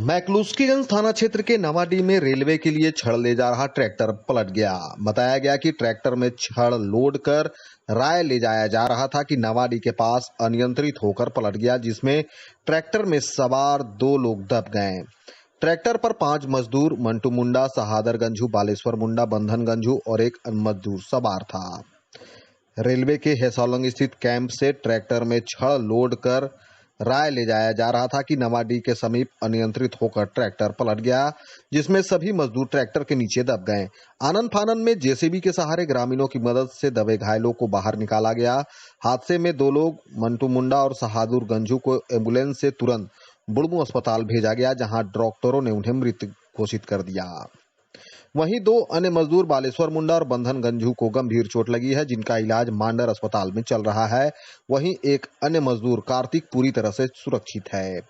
मैकलुस्कीगंज थाना क्षेत्र के नवाडीह में रेलवे के लिए छड़ ले जा रहा ट्रैक्टर पलट गया। बताया गया कि ट्रैक्टर में छड़ लोड कर राय ले जाया जा रहा था कि नवाडीह के पास अनियंत्रित होकर पलट गया, जिसमें ट्रैक्टर में सवार 2 लोग दब गए। ट्रैक्टर पर 5 मजदूर मंटू मुंडा, सहादर गंजू, बालेश्वर मुंडा, बंधन गंजू और एक मजदूर सवार था। रेलवे के हेसोलंग स्थित कैंप से ट्रैक्टर में छड़ लोड कर राय ले जाया जा रहा था कि नवाडीह के समीप अनियंत्रित होकर ट्रैक्टर पलट गया, जिसमें सभी मजदूर ट्रैक्टर के नीचे दब गए। आनन फानन में जेसीबी के सहारे ग्रामीणों की मदद से दबे घायलों को बाहर निकाला गया। हादसे में 2 लोग मंटू मुंडा और सहादुर गंजू को एम्बुलेंस से तुरंत बुढ़मू अस्पताल भेजा गया, जहां डॉक्टरों ने उन्हें मृत घोषित कर दिया। वहीं 2 अन्य मजदूर बालेश्वर मुंडा और बंधन गंजू को गंभीर चोट लगी है, जिनका इलाज मांडर अस्पताल में चल रहा है। वहीं एक अन्य मजदूर कार्तिक पूरी तरह से सुरक्षित है।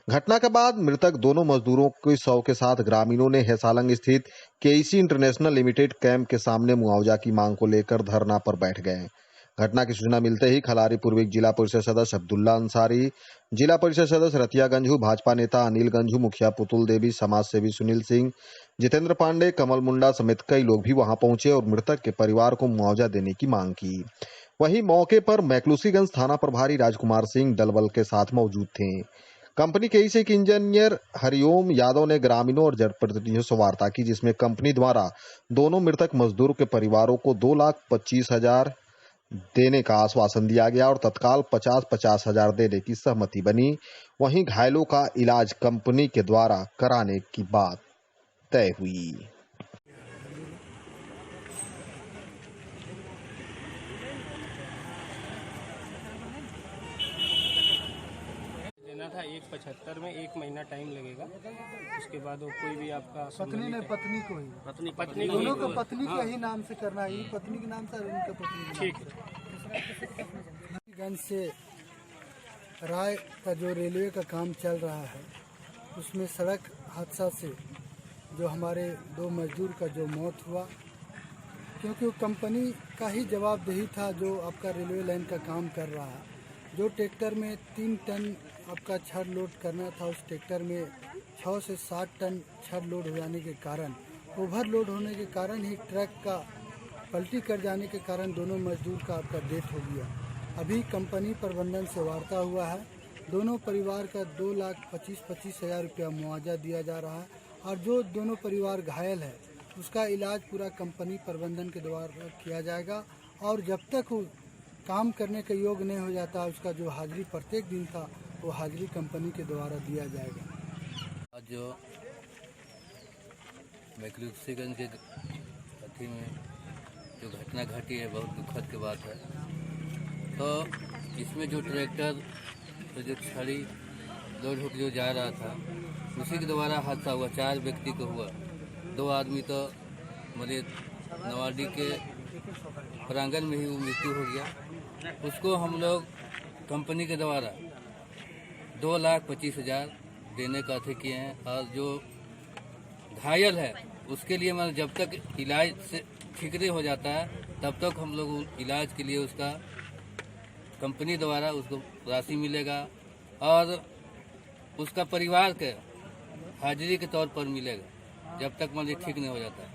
घटना के बाद मृतक दोनों मजदूरों के शव के साथ ग्रामीणों ने हेसालंग स्थित केईसी इंटरनेशनल लिमिटेड कैंप के सामने मुआवजा की मांग को लेकर धरना पर बैठ गए। घटना की सूचना मिलते ही खलारी पूर्वी जिला परिषद सदस्य अब्दुल्ला अंसारी, जिला परिषद सदस्य रतिया गंजू, भाजपा नेता अनिल गंजू, मुखिया पुतुल देवी, समाज सेवी सुनील सिंह, जितेंद्र पांडे, कमल मुंडा समेत कई लोग भी वहां पहुंचे और मृतक के परिवार को मुआवजा देने की मांग की। वहीं मौके पर मैकलुस्कीगंज थाना प्रभारी राजकुमार सिंह डलवल के साथ मौजूद थे। कंपनी के एक इंजीनियर हरिओम यादव ने ग्रामीणों और जनप्रतिनिधियों से वार्ता की, जिसमें कंपनी द्वारा दोनों मृतक मजदूरों के परिवारों को 2,25,000 देने का आश्वासन दिया गया और तत्काल 50-50 हजार देने की सहमति बनी। वहीं घायलों का इलाज कंपनी के द्वारा कराने की बात तय हुई। देना था 1,75 में 1 महीना टाइम लगेगा। उसके बाद वो कोई भी आपका पत्नी दोनों को पत्नी के ही नाम से करना है, पत्नी के नाम से और उनका पत्नी ठीक है। गंज से राय का जो रेलवे का काम चल रहा है, उसमें सड़क हादसा से जो हमारे 2 मजदूर का जो मौत हुआ, क्योंकि वो कंपनी का ही जवाबदेही था जो आपका रेलवे लाइन का काम कर रहा है। जो ट्रैक्टर में 3 टन आपका छड़ लोड करना था, उस ट्रैक्टर में 6 से 7 टन छड़ लोड हो जाने के कारण, ओवरलोड होने के कारण ही ट्रक का पलटी कर जाने के कारण दोनों मजदूर का आपका डेथ हो गया। अभी कंपनी प्रबंधन से वार्ता हुआ है, दोनों परिवार का 2,25,000 रुपया मुआवजा दिया जा रहा है और जो दोनों परिवार घायल है उसका इलाज पूरा कंपनी प्रबंधन के द्वारा किया जाएगा और जब तक वो काम करने के योग्य नहीं हो जाता, उसका जो हाजिरी प्रत्येक दिन था वो हाजिरी कंपनी के द्वारा दिया जाएगा। आज जो मैकलुस्कीगंज के अथी में जो घटना घटी है, बहुत दुखद की बात है। तो इसमें जो ट्रैक्टर तो जो छड़ी लोड होकर जो जा रहा था, उसी के द्वारा हादसा हुआ। 4 व्यक्ति को हुआ, 2 आदमी तो मरे, नवाडीह के प्रांगण में ही वो मृत्यु हो गया। उसको हम लोग कंपनी के द्वारा 2,25,000 देने का अथी किए हैं और जो घायल है उसके लिए मतलब जब तक इलाज से ठीक नहीं हो जाता है तब तक हम लोग इलाज के लिए उसका कंपनी द्वारा उसको राशि मिलेगा और उसका परिवार के हाजिरी के तौर पर मिलेगा, जब तक मतलब ठीक नहीं हो जाता है।